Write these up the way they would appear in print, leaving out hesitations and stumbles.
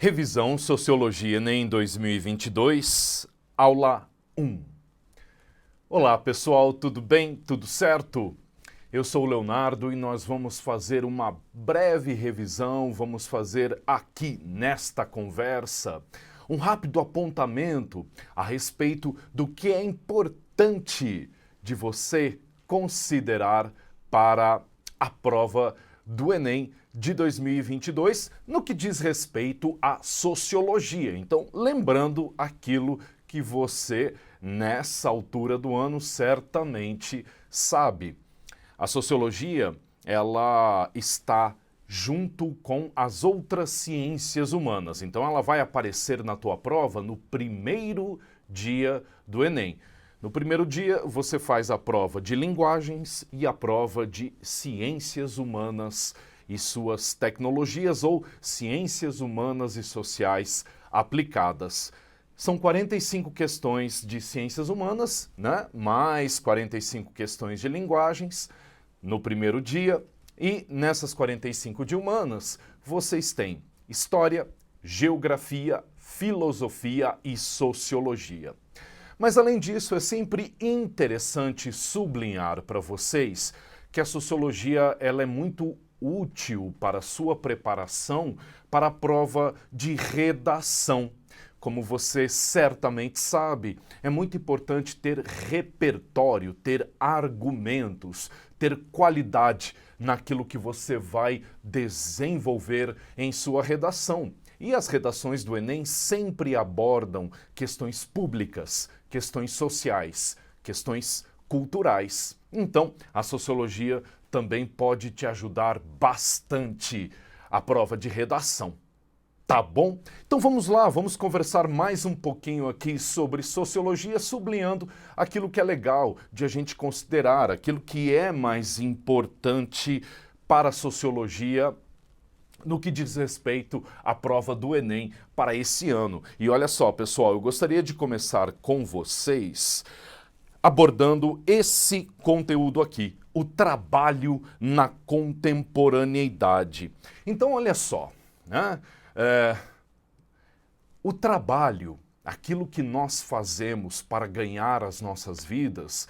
Revisão Sociologia Enem 2022, aula 1. Olá pessoal, tudo bem? Tudo certo? Eu sou o Leonardo e nós vamos fazer uma breve revisão, vamos fazer aqui nesta conversa um rápido apontamento a respeito do que é importante de você considerar para a prova do Enem de 2022, no que diz respeito à sociologia. Então, lembrando aquilo que você, nessa altura do ano, certamente sabe. A sociologia, ela está junto com as outras ciências humanas. Então, ela vai aparecer na tua prova no primeiro dia do Enem. No primeiro dia, você faz a prova de linguagens e a prova de ciências humanas e suas tecnologias ou ciências humanas e sociais aplicadas. São 45 questões de ciências humanas, né? Mais 45 questões de linguagens no primeiro dia. E nessas 45 de humanas, vocês têm história, geografia, filosofia e sociologia. Mas, além disso, é sempre interessante sublinhar para vocês que a sociologia ela é muito útil para a sua preparação para a prova de redação. Como você certamente sabe, é muito importante ter repertório, ter argumentos, ter qualidade naquilo que você vai desenvolver em sua redação. E as redações do Enem sempre abordam questões públicas, questões sociais, questões culturais. Então, a sociologia também pode te ajudar bastante à prova de redação. Tá bom? Então vamos lá, vamos conversar mais um pouquinho aqui sobre sociologia, sublinhando aquilo que é legal de a gente considerar, aquilo que é mais importante para a sociologia no que diz respeito à prova do Enem para esse ano. E olha só, pessoal, eu gostaria de começar com vocês abordando esse conteúdo aqui, o trabalho na contemporaneidade. Então, olha só, né? O trabalho, aquilo que nós fazemos para ganhar as nossas vidas,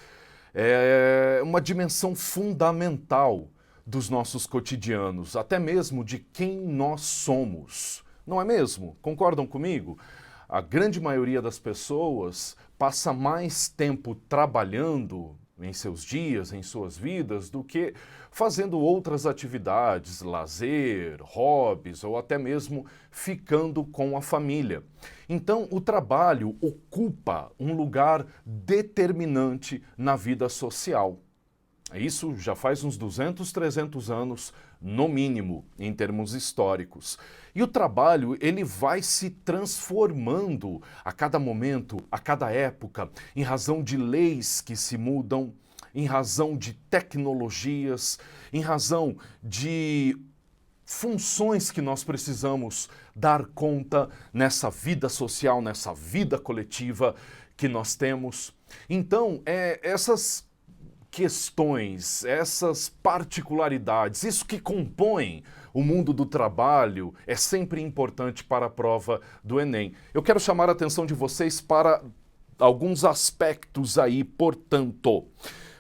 é uma dimensão fundamental dos nossos cotidianos, até mesmo de quem nós somos. Não é mesmo? Concordam comigo? A grande maioria das pessoas passa mais tempo trabalhando em seus dias, em suas vidas, do que fazendo outras atividades, lazer, hobbies ou até mesmo ficando com a família. Então, o trabalho ocupa um lugar determinante na vida social. Isso já faz uns 200, 300 anos, no mínimo, em termos históricos. E o trabalho, ele vai se transformando a cada momento, a cada época, em razão de leis que se mudam, em razão de tecnologias, em razão de funções que nós precisamos dar conta nessa vida social, nessa vida coletiva que nós temos. Então, essas questões, essas particularidades, isso que compõe o mundo do trabalho é sempre importante para a prova do Enem. Eu quero chamar a atenção de vocês para alguns aspectos aí, portanto.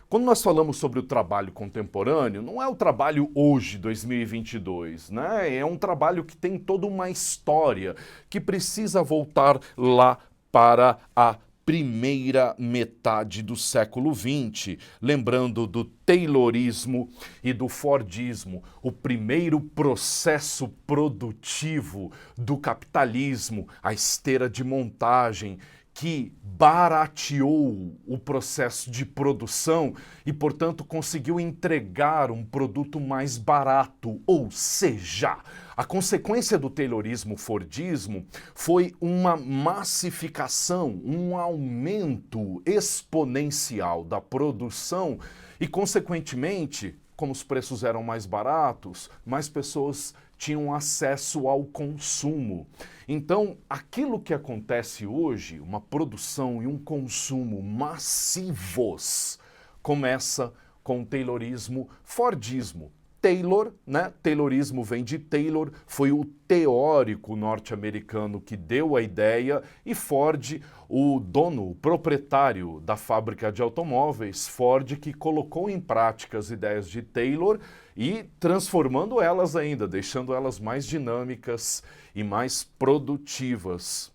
Quando nós falamos sobre o trabalho contemporâneo, não é o trabalho hoje, 2022, né? É um trabalho que tem toda uma história, que precisa voltar lá para a primeira metade do século XX, lembrando do Taylorismo e do Fordismo, o primeiro processo produtivo do capitalismo, a esteira de montagem, que barateou o processo de produção e, portanto, conseguiu entregar um produto mais barato, ou seja, a consequência do Taylorismo-Fordismo foi uma massificação, um aumento exponencial da produção e, consequentemente, como os preços eram mais baratos, mais pessoas tinham acesso ao consumo. Então, aquilo que acontece hoje, uma produção e um consumo massivos, começa com o Taylorismo-Fordismo. Taylor, né? Taylorismo vem de Taylor, foi o teórico norte-americano que deu a ideia, e Ford, o dono, o proprietário da fábrica de automóveis, Ford, que colocou em prática as ideias de Taylor e transformando elas ainda, deixando elas mais dinâmicas e mais produtivas.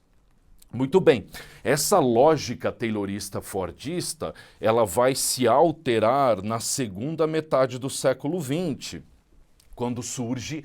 Muito bem, essa lógica taylorista fordista, ela vai se alterar na segunda metade do século XX, quando surge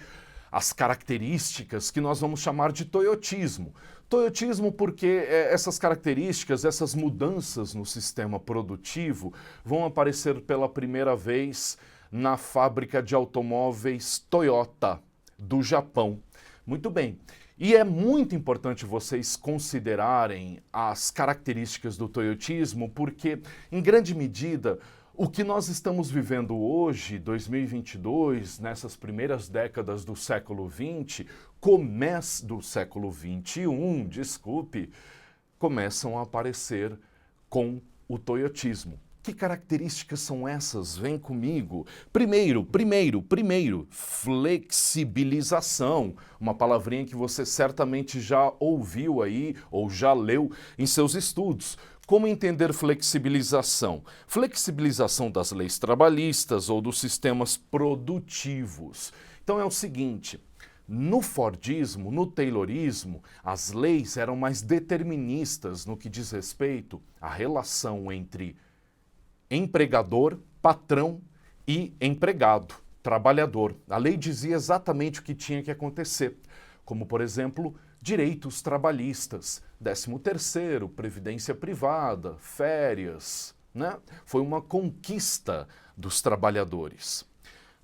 as características que nós vamos chamar de toyotismo. Toyotismo porque essas características, essas mudanças no sistema produtivo vão aparecer pela primeira vez na fábrica de automóveis Toyota do Japão. Muito bem. E é muito importante vocês considerarem as características do toyotismo, porque, em grande medida, o que nós estamos vivendo hoje, 2022, nessas primeiras décadas do século XX, do século XXI, desculpe, começam a aparecer com o toyotismo. Que características são essas? Vem comigo. Primeiro, flexibilização. Uma palavrinha que você certamente já ouviu aí ou já leu em seus estudos. Como entender flexibilização? Flexibilização das leis trabalhistas ou dos sistemas produtivos. Então é o seguinte, no Fordismo, no Taylorismo, as leis eram mais deterministas no que diz respeito à relação entre empregador, patrão e empregado, trabalhador. A lei dizia exatamente o que tinha que acontecer, como, por exemplo, direitos trabalhistas, 13º, previdência privada, férias, né? Foi uma conquista dos trabalhadores.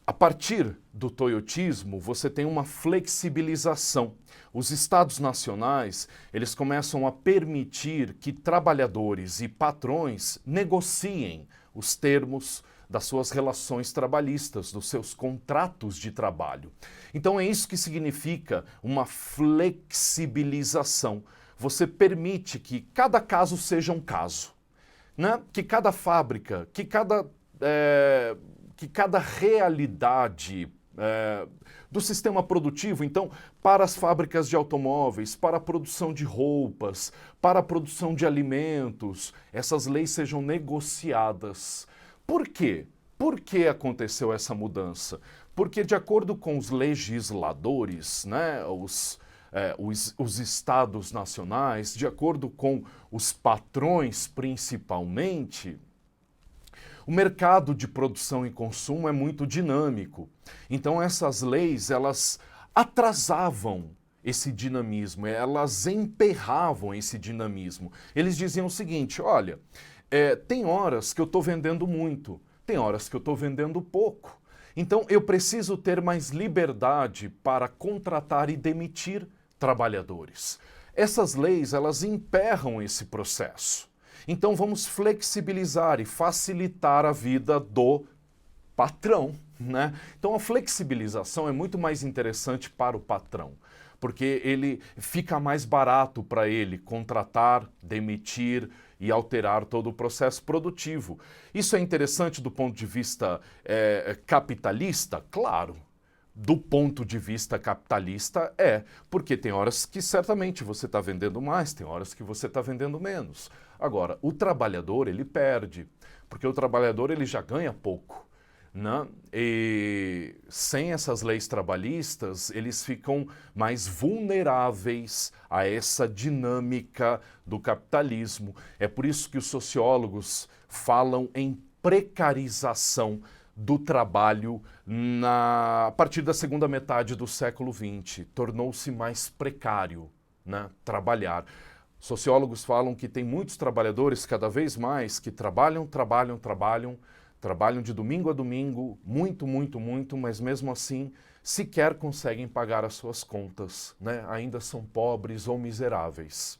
A partir do toyotismo, você tem uma flexibilização. Os estados nacionais, eles começam a permitir que trabalhadores e patrões negociem os termos das suas relações trabalhistas, dos seus contratos de trabalho. Então é isso que significa uma flexibilização. Você permite que cada caso seja um caso, né? Que cada fábrica, que cada realidade do sistema produtivo, então, para as fábricas de automóveis, para a produção de roupas, para a produção de alimentos, essas leis sejam negociadas. Por quê? Por que aconteceu essa mudança? Porque, de acordo com os legisladores, né, os estados nacionais, de acordo com os patrões principalmente, o mercado de produção e consumo é muito dinâmico. Então essas leis, elas atrasavam esse dinamismo, elas emperravam esse dinamismo. Eles diziam o seguinte, olha, tem horas que eu estou vendendo muito, tem horas que eu estou vendendo pouco. Então eu preciso ter mais liberdade para contratar e demitir trabalhadores. Essas leis, elas emperram esse processo. Então vamos flexibilizar e facilitar a vida do patrão, né? Então a flexibilização é muito mais interessante para o patrão, porque ele fica mais barato para ele contratar, demitir e alterar todo o processo produtivo. Isso é interessante do ponto de vista capitalista? Claro. Do ponto de vista capitalista porque tem horas que certamente você está vendendo mais, tem horas que você está vendendo menos. Agora, o trabalhador, ele perde, porque o trabalhador ele já ganha pouco, né? E sem essas leis trabalhistas, eles ficam mais vulneráveis a essa dinâmica do capitalismo. É por isso que os sociólogos falam em precarização do trabalho a partir da segunda metade do século XX. Tornou-se mais precário, né, trabalhar. Sociólogos falam que tem muitos trabalhadores, cada vez mais, que trabalham de domingo a domingo, muito, mas mesmo assim sequer conseguem pagar as suas contas, né? Ainda são pobres ou miseráveis.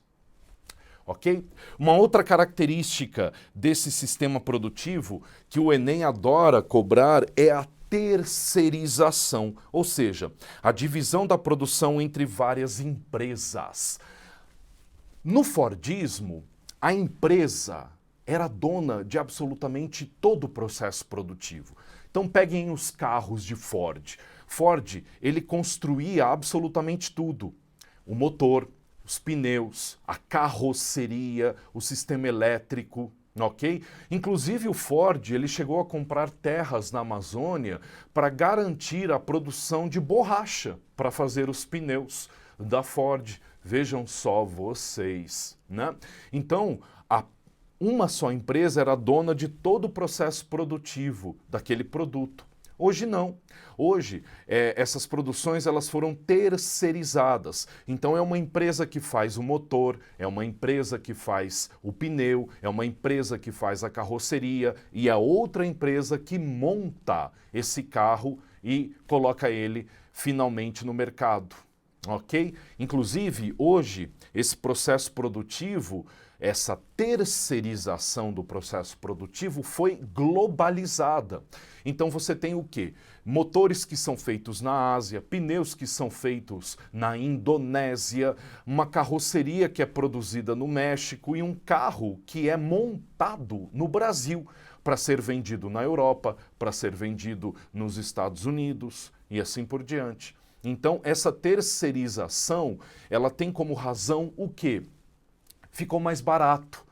Ok? Uma outra característica desse sistema produtivo que o Enem adora cobrar é a terceirização, ou seja, a divisão da produção entre várias empresas. No Fordismo, a empresa era dona de absolutamente todo o processo produtivo. Então peguem os carros de Ford. Ford, ele construía absolutamente tudo. O motor, os pneus, a carroceria, o sistema elétrico, ok? Inclusive o Ford, ele chegou a comprar terras na Amazônia para garantir a produção de borracha para fazer os pneus da Ford. Vejam só vocês, né? Então, uma só empresa era dona de todo o processo produtivo daquele produto. Hoje não. Hoje, essas produções elas foram terceirizadas. Então, é uma empresa que faz o motor, é uma empresa que faz o pneu, é uma empresa que faz a carroceria e é outra empresa que monta esse carro e coloca ele finalmente no mercado. Ok? Inclusive, hoje, esse processo produtivo, essa terceirização do processo produtivo foi globalizada. Então você tem o quê? Motores que são feitos na Ásia, pneus que são feitos na Indonésia, uma carroceria que é produzida no México e um carro que é montado no Brasil para ser vendido na Europa, para ser vendido nos Estados Unidos e assim por diante. Então essa terceirização, ela tem como razão o quê? Ficou mais barato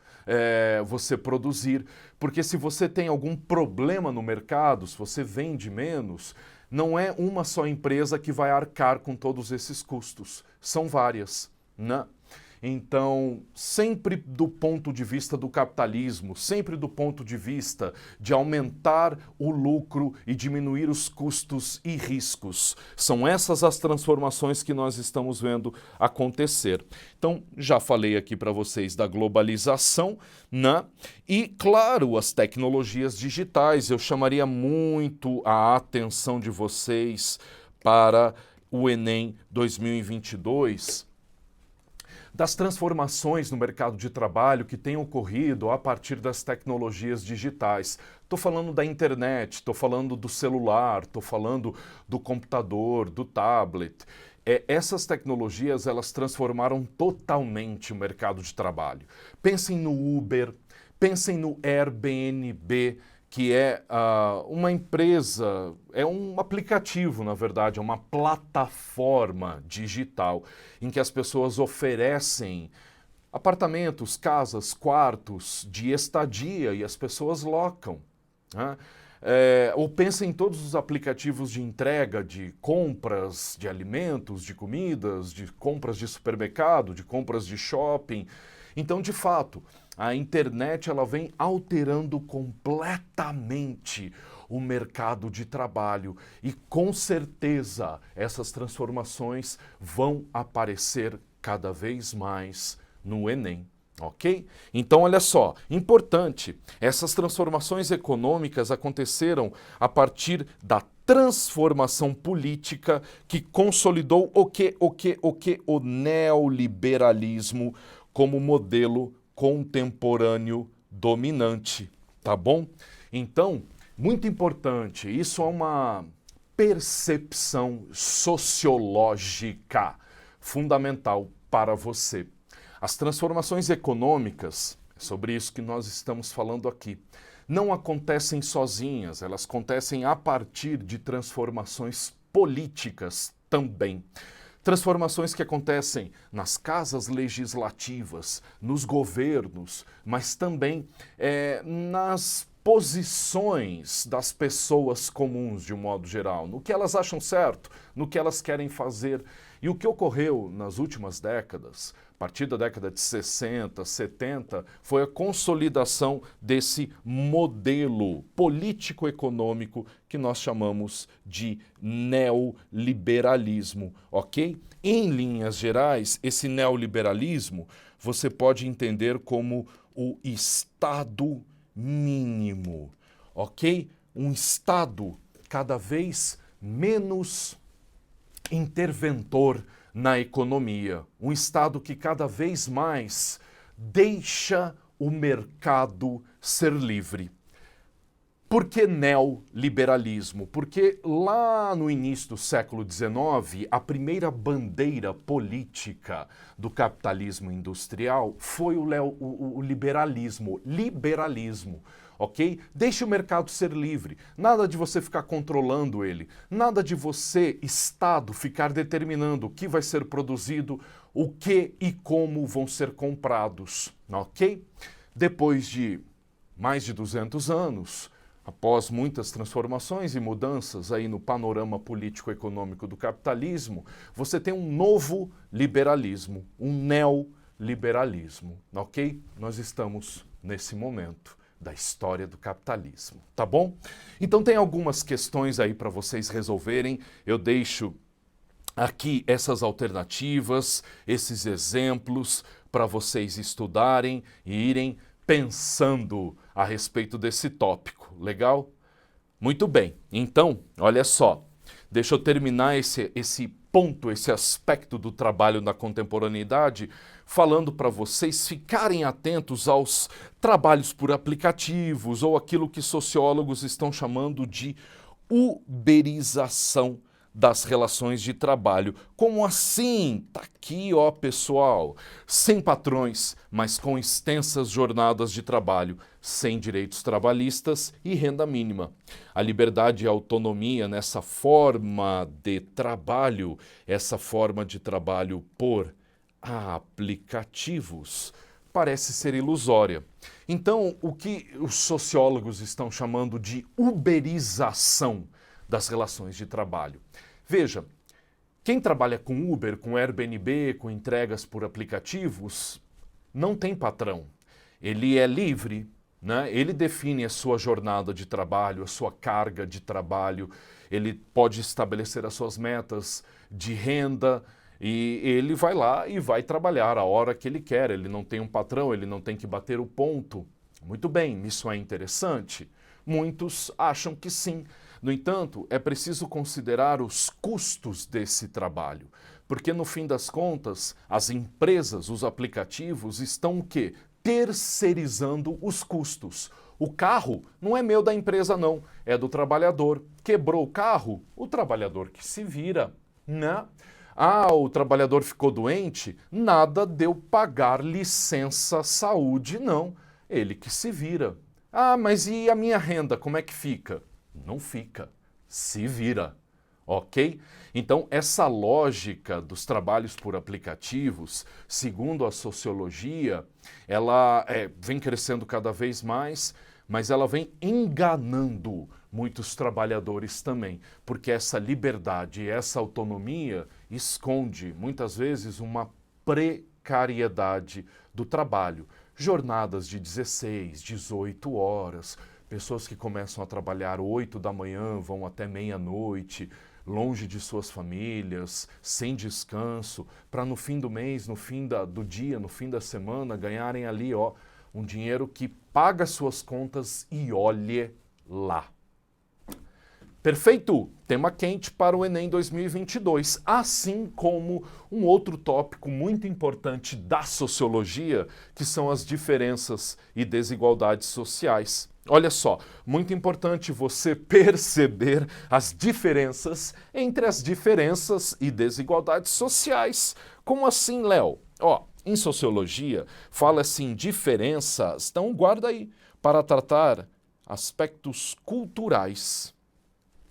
você produzir, porque se você tem algum problema no mercado, se você vende menos, não é uma só empresa que vai arcar com todos esses custos, são várias, né? Então, sempre do ponto de vista do capitalismo, sempre do ponto de vista de aumentar o lucro e diminuir os custos e riscos. São essas as transformações que nós estamos vendo acontecer. Então, já falei aqui para vocês da globalização, né? E, claro, as tecnologias digitais. Eu chamaria muito a atenção de vocês para o Enem 2022, das transformações no mercado de trabalho que têm ocorrido a partir das tecnologias digitais. Estou falando da internet, estou falando do celular, estou falando do computador, do tablet. Essas tecnologias, elas transformaram totalmente o mercado de trabalho. Pensem no Uber, pensem no Airbnb, que é uma empresa, é um aplicativo, na verdade, é uma plataforma digital em que as pessoas oferecem apartamentos, casas, quartos de estadia e as pessoas locam, né? Ou pensa em todos os aplicativos de entrega de compras de alimentos, de comidas, de compras de supermercado, de compras de shopping. Então, de fato, a internet ela vem alterando completamente o mercado de trabalho e, com certeza, essas transformações vão aparecer cada vez mais no Enem. Ok? Então, olha só, importante, essas transformações econômicas aconteceram a partir da transformação política que consolidou o neoliberalismo como modelo contemporâneo dominante, tá bom? Então, muito importante, isso é uma percepção sociológica fundamental para você. As transformações econômicas, é sobre isso que nós estamos falando aqui, não acontecem sozinhas, elas acontecem a partir de transformações políticas também. Transformações que acontecem nas casas legislativas, nos governos, mas também nas posições das pessoas comuns, de um modo geral, no que elas acham certo, no que elas querem fazer. E o que ocorreu nas últimas décadas, a partir da década de 60, 70, foi a consolidação desse modelo político-econômico que nós chamamos de neoliberalismo, ok? Em linhas gerais, esse neoliberalismo você pode entender como o Estado mínimo, ok? Um Estado cada vez menos interventor na economia, um Estado que cada vez mais deixa o mercado ser livre. Por que neoliberalismo? Porque lá no início do século XIX, a primeira bandeira política do capitalismo industrial foi o liberalismo. Liberalismo. ok? Deixe o mercado ser livre, nada de você ficar controlando ele, nada de você, Estado, ficar determinando o que vai ser produzido, o que e como vão ser comprados, ok? Depois de mais de 200 anos, após muitas transformações e mudanças aí no panorama político-econômico do capitalismo, você tem um novo liberalismo, um neoliberalismo, ok? Nós estamos nesse momento da história do capitalismo, tá bom? Então tem algumas questões aí para vocês resolverem, eu deixo aqui essas alternativas, esses exemplos para vocês estudarem e irem pensando a respeito desse tópico, legal? Muito bem, então, olha só, deixa eu terminar esse ponto, esse aspecto do trabalho na contemporaneidade, falando para vocês ficarem atentos aos trabalhos por aplicativos ou aquilo que sociólogos estão chamando de uberização das relações de trabalho. Como assim? Tá aqui, ó, pessoal. Sem patrões, mas com extensas jornadas de trabalho, sem direitos trabalhistas e renda mínima. A liberdade e a autonomia nessa forma de trabalho, essa forma de trabalho por aplicativos, parece ser ilusória. Então, o que os sociólogos estão chamando de uberização das relações de trabalho. Veja, quem trabalha com Uber, com Airbnb, com entregas por aplicativos, não tem patrão. Ele é livre, né? Ele define a sua jornada de trabalho, a sua carga de trabalho, ele pode estabelecer as suas metas de renda e ele vai lá e vai trabalhar a hora que ele quer. Ele não tem um patrão, ele não tem que bater o ponto. Muito bem, isso é interessante? Muitos acham que sim. No entanto, é preciso considerar os custos desse trabalho, porque no fim das contas, as empresas, os aplicativos estão o quê? Terceirizando os custos. O carro não é meu da empresa não, é do trabalhador. Quebrou o carro, o trabalhador que se vira, né? Ah, o trabalhador ficou doente, nada deu pagar licença saúde, não. Ele que se vira. Ah, mas e a minha renda, como é que fica? Não fica, se vira, ok? Então, essa lógica dos trabalhos por aplicativos, segundo a sociologia, ela vem crescendo cada vez mais, mas ela vem enganando muitos trabalhadores também, porque essa liberdade e essa autonomia esconde, muitas vezes, uma precariedade do trabalho. Jornadas de 16, 18 horas, pessoas que começam a trabalhar 8 da manhã, vão até meia-noite, longe de suas famílias, sem descanso, para no fim do mês, no fim do dia, no fim da semana, ganharem ali, ó, um dinheiro que paga suas contas e olhe lá. Perfeito? Tema quente para o Enem 2022, assim como um outro tópico muito importante da sociologia, que são as diferenças e desigualdades sociais. Olha só, muito importante você perceber as diferenças entre as diferenças e desigualdades sociais. Como assim, Léo? Ó, em sociologia, fala-se em diferenças, então guarda aí, para tratar aspectos culturais.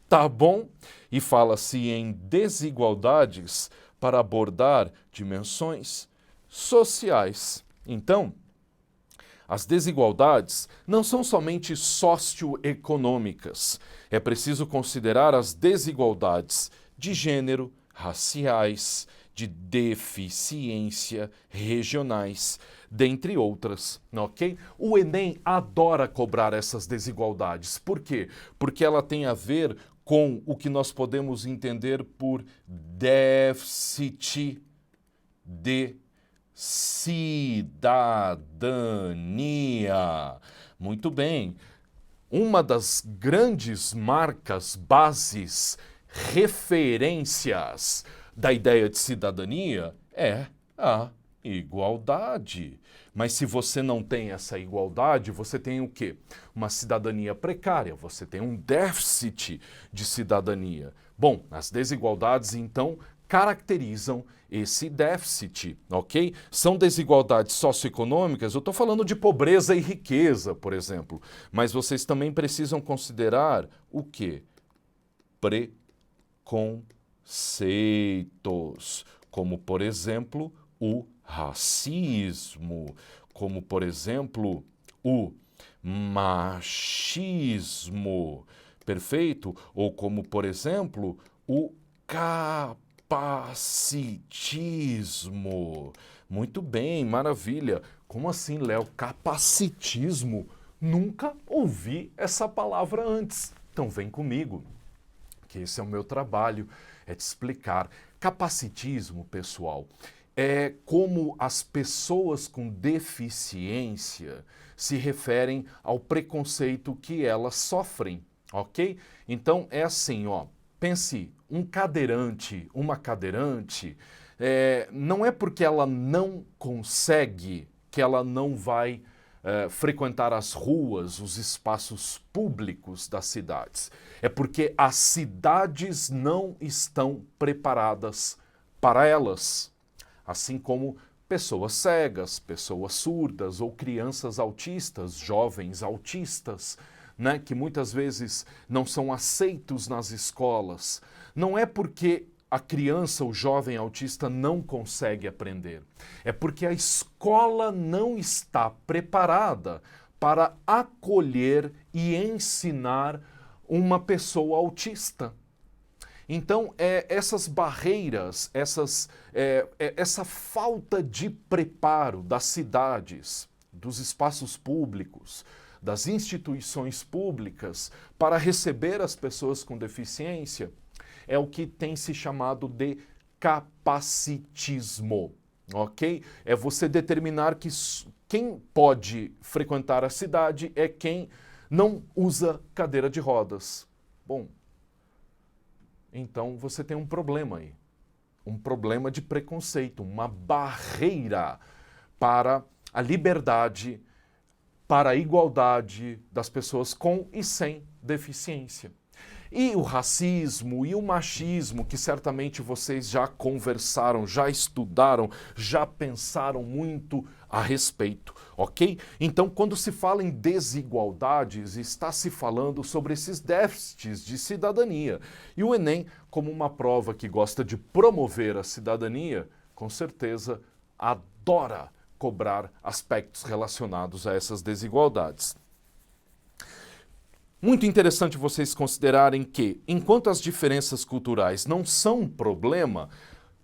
Tá bom? E fala-se em desigualdades para abordar dimensões sociais. Então, as desigualdades não são somente socioeconômicas. É preciso considerar as desigualdades de gênero, raciais, de deficiência, regionais, dentre outras, ok? O Enem adora cobrar essas desigualdades. Por quê? Porque ela tem a ver com o que nós podemos entender por déficit de cidadania. Muito bem. Uma das grandes marcas, bases, referências da ideia de cidadania é a igualdade. Mas se você não tem essa igualdade, você tem o quê? Uma cidadania precária, você tem um déficit de cidadania. Bom, as desigualdades, então, caracterizam esse déficit, ok? São desigualdades socioeconômicas, eu estou falando de pobreza e riqueza, por exemplo, mas vocês também precisam considerar o quê? Preconceitos, como, por exemplo, o racismo, como, por exemplo, o machismo, perfeito? Ou como, por exemplo, o capacitismo. Muito bem, maravilha. Como assim, Léo? Capacitismo? Nunca ouvi essa palavra antes. Então vem comigo, que esse é o meu trabalho, é te explicar. Capacitismo, pessoal, é como as pessoas com deficiência se referem ao preconceito que elas sofrem, ok? Então é assim, ó, pense, um cadeirante, uma cadeirante, não é porque ela não consegue que ela não vai frequentar as ruas, os espaços públicos das cidades. É porque as cidades não estão preparadas para elas. Assim como pessoas cegas, pessoas surdas ou crianças autistas, jovens autistas, né, que muitas vezes não são aceitos nas escolas. Não é porque a criança, o jovem autista não consegue aprender. É porque a escola não está preparada para acolher e ensinar uma pessoa autista. Então, essas barreiras, essa falta de preparo das cidades, dos espaços públicos, das instituições públicas para receber as pessoas com deficiência, é o que tem se chamado de capacitismo, ok? É você determinar que quem pode frequentar a cidade é quem não usa cadeira de rodas. Bom, então você tem um problema aí, um problema de preconceito, uma barreira para a liberdade, para a igualdade das pessoas com e sem deficiência. E o racismo e o machismo, que certamente vocês já conversaram, já estudaram, já pensaram muito a respeito, ok? Então, quando se fala em desigualdades, está se falando sobre esses déficits de cidadania. E o Enem, como uma prova que gosta de promover a cidadania, com certeza adora cobrar aspectos relacionados a essas desigualdades. Muito interessante vocês considerarem que, enquanto as diferenças culturais não são um problema,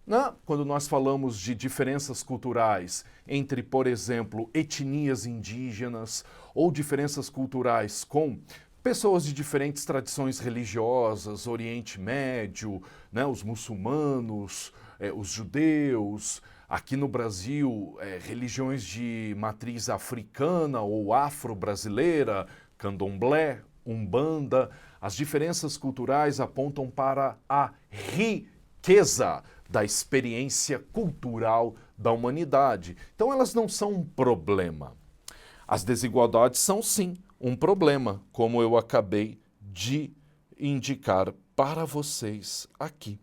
né, quando nós falamos de diferenças culturais entre, por exemplo, etnias indígenas ou diferenças culturais com pessoas de diferentes tradições religiosas, Oriente Médio, né, os muçulmanos, os judeus, aqui no Brasil, religiões de matriz africana ou afro-brasileira, candomblé, umbanda, as diferenças culturais apontam para a riqueza da experiência cultural da humanidade. Então elas não são um problema. As desigualdades são sim um problema, como eu acabei de indicar para vocês aqui.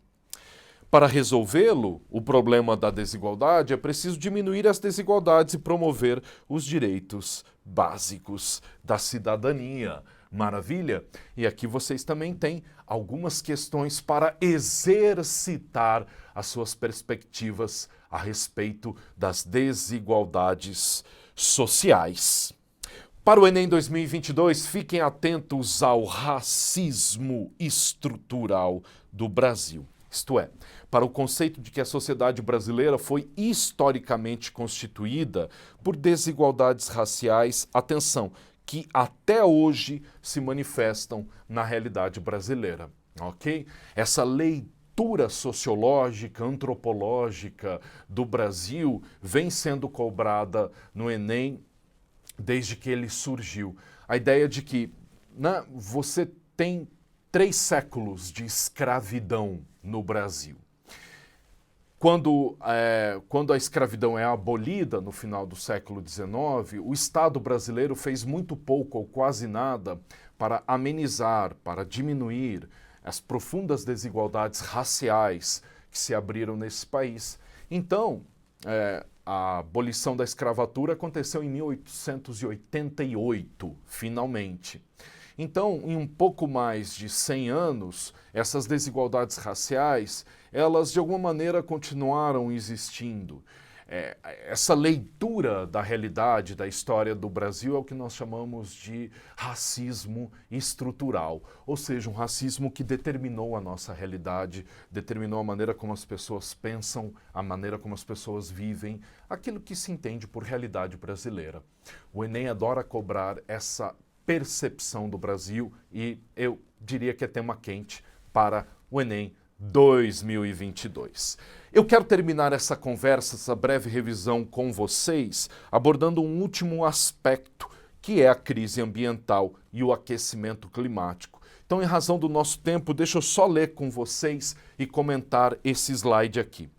Para resolvê-lo, o problema da desigualdade, é preciso diminuir as desigualdades e promover os direitos básicos da cidadania. Maravilha? E aqui vocês também têm algumas questões para exercitar as suas perspectivas a respeito das desigualdades sociais. Para o Enem 2022, fiquem atentos ao racismo estrutural do Brasil. Isto é, para o conceito de que a sociedade brasileira foi historicamente constituída por desigualdades raciais, atenção, que até hoje se manifestam na realidade brasileira, ok? Essa leitura sociológica, antropológica do Brasil vem sendo cobrada no Enem desde que ele surgiu. A ideia de que você tem 3 séculos de escravidão no Brasil. Quando a escravidão é abolida no final do século XIX, o Estado brasileiro fez muito pouco ou quase nada para amenizar, para diminuir as profundas desigualdades raciais que se abriram nesse país. Então, a abolição da escravatura aconteceu em 1888, finalmente. Então, em um pouco mais de 100 anos, essas desigualdades raciais, elas de alguma maneira continuaram existindo. Essa leitura da realidade, da história do Brasil é o que nós chamamos de racismo estrutural, ou seja, um racismo que determinou a nossa realidade, determinou a maneira como as pessoas pensam, a maneira como as pessoas vivem, aquilo que se entende por realidade brasileira. O Enem adora cobrar essa percepção do Brasil e eu diria que é tema quente para o Enem 2022. Eu quero terminar essa conversa, essa breve revisão com vocês, abordando um último aspecto, que é a crise ambiental e o aquecimento climático. Então, em razão do nosso tempo, deixa eu só ler com vocês e comentar esse slide aqui.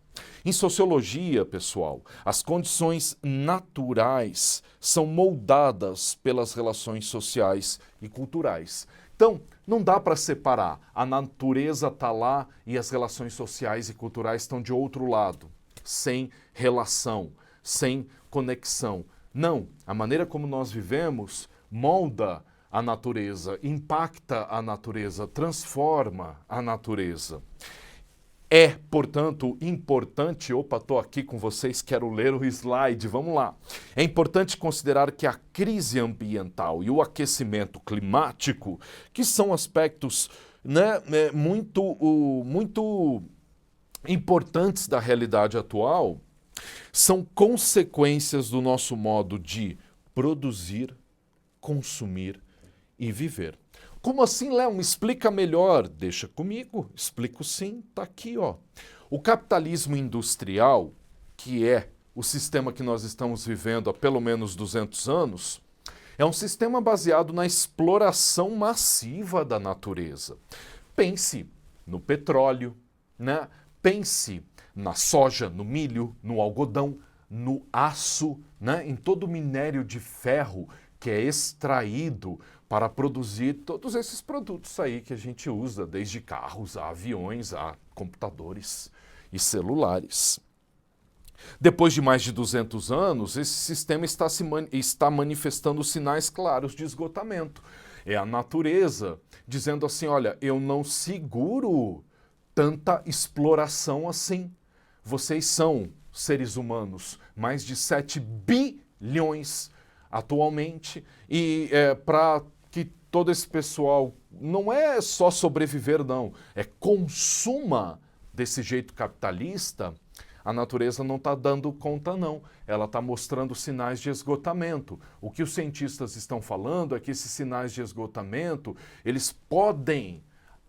Em sociologia, pessoal, as condições naturais são moldadas pelas relações sociais e culturais. Então, não dá para separar. A natureza está lá e as relações sociais e culturais estão de outro lado, sem relação, sem conexão. Não, a maneira como nós vivemos molda a natureza, impacta a natureza, transforma a natureza. É, portanto, importante, estou aqui com vocês, quero ler o slide, vamos lá. É importante considerar que a crise ambiental e o aquecimento climático, que são aspectos muito importantes da realidade atual, são consequências do nosso modo de produzir, consumir e viver. Como assim, Léo? Me explica melhor. Deixa comigo, explico sim, tá aqui, ó. O capitalismo industrial, que é o sistema que nós estamos vivendo há pelo menos 200 anos, é um sistema baseado na exploração massiva da natureza. Pense no petróleo, né? Pense na soja, no milho, no algodão, no aço, né? Em todo o minério de ferro que é extraído para produzir todos esses produtos aí que a gente usa, desde carros a aviões, a computadores e celulares. Depois de mais de 200 anos, esse sistema está manifestando sinais claros de esgotamento. É a natureza dizendo assim, olha, eu não seguro tanta exploração assim. Vocês são seres humanos, mais de 7 bilhões atualmente, e para que todo esse pessoal não é só sobreviver, não, é consuma desse jeito capitalista, a natureza não está dando conta, não. Ela está mostrando sinais de esgotamento. O que os cientistas estão falando é que esses sinais de esgotamento, eles podem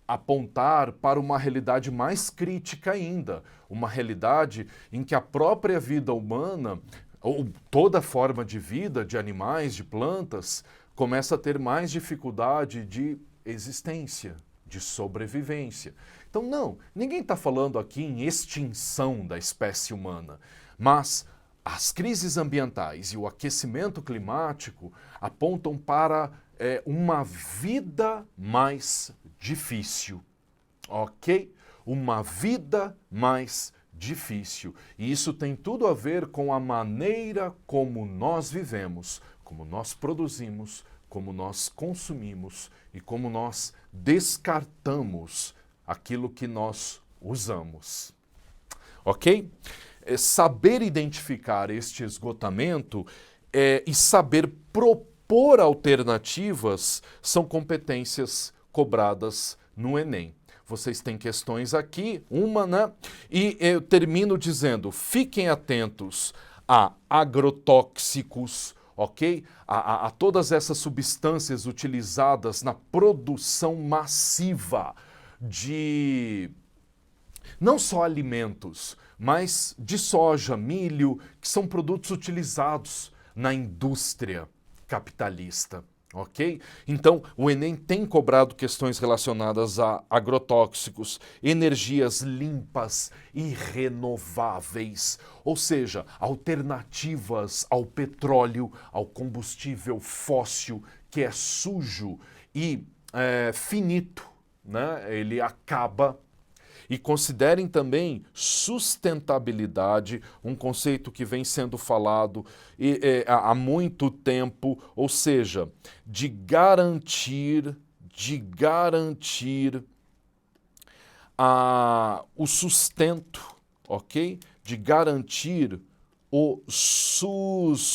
apontar para uma realidade mais crítica ainda, uma realidade em que a própria vida humana, ou toda forma de vida, de animais, de plantas, começa a ter mais dificuldade de existência, de sobrevivência. Então, não, ninguém está falando aqui em extinção da espécie humana, mas as crises ambientais e o aquecimento climático apontam para uma vida mais difícil, ok? Uma vida mais difícil. E isso tem tudo a ver com a maneira como nós vivemos, como nós produzimos, como nós consumimos e como nós descartamos aquilo que nós usamos. Ok? Saber identificar este esgotamento e saber propor alternativas são competências cobradas no Enem. Vocês têm questões aqui, uma, né? E eu termino dizendo, fiquem atentos a agrotóxicos, ok? A todas essas substâncias utilizadas na produção massiva de não só alimentos, mas de soja, milho, que são produtos utilizados na indústria capitalista. Ok? Então, o Enem tem cobrado questões relacionadas a agrotóxicos, energias limpas e renováveis, ou seja, alternativas ao petróleo, ao combustível fóssil, que é sujo e finito, né? Ele acaba. E considerem também sustentabilidade, um conceito que vem sendo falado há muito tempo, ou seja, de garantir o sustento, ok? De garantir o sustento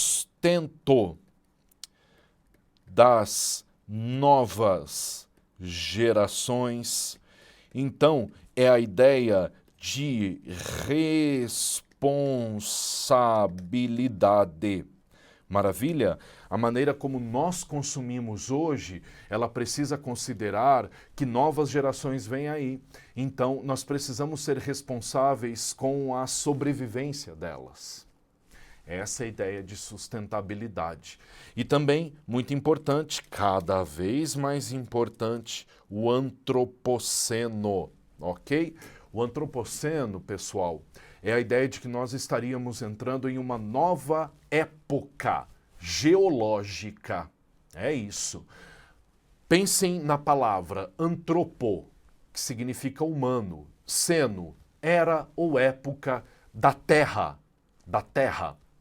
das novas gerações. Então, é a ideia de responsabilidade. Maravilha? A maneira como nós consumimos hoje, ela precisa considerar que novas gerações vêm aí. Então, nós precisamos ser responsáveis com a sobrevivência delas. Essa é a ideia de sustentabilidade. E também, muito importante, cada vez mais importante, o antropoceno, ok? O antropoceno, pessoal, é a ideia de que nós estaríamos entrando em uma nova época geológica. É isso. Pensem na palavra antropo, que significa humano, seno, era ou época da Terra,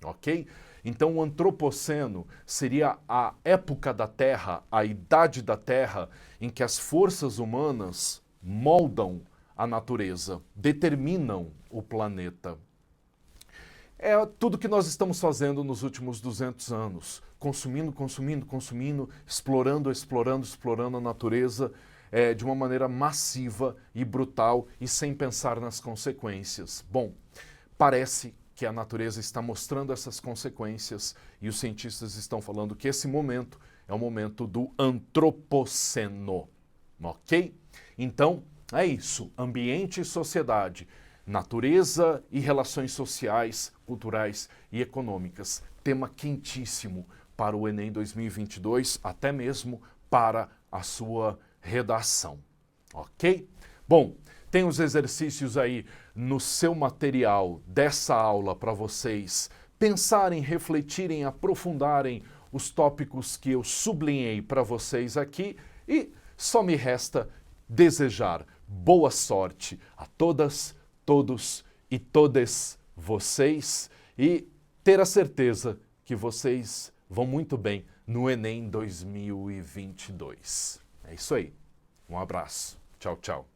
ok? Então o antropoceno seria a época da Terra, a idade da Terra, em que as forças humanas moldam a natureza, determinam o planeta. É tudo que nós estamos fazendo nos últimos 200 anos, consumindo, explorando a natureza de uma maneira massiva e brutal e sem pensar nas consequências. Bom, parece que a natureza está mostrando essas consequências e os cientistas estão falando que esse momento é o momento do antropoceno, ok? Então, é isso, ambiente e sociedade, natureza e relações sociais, culturais e econômicas. Tema quentíssimo para o Enem 2022, até mesmo para a sua redação, ok? Bom, tem os exercícios aí no seu material dessa aula para vocês pensarem, refletirem, aprofundarem os tópicos que eu sublinhei para vocês aqui e só me resta desejar boa sorte a todas, todos e todes vocês e ter a certeza que vocês vão muito bem no Enem 2022. É isso aí. Um abraço. Tchau, tchau.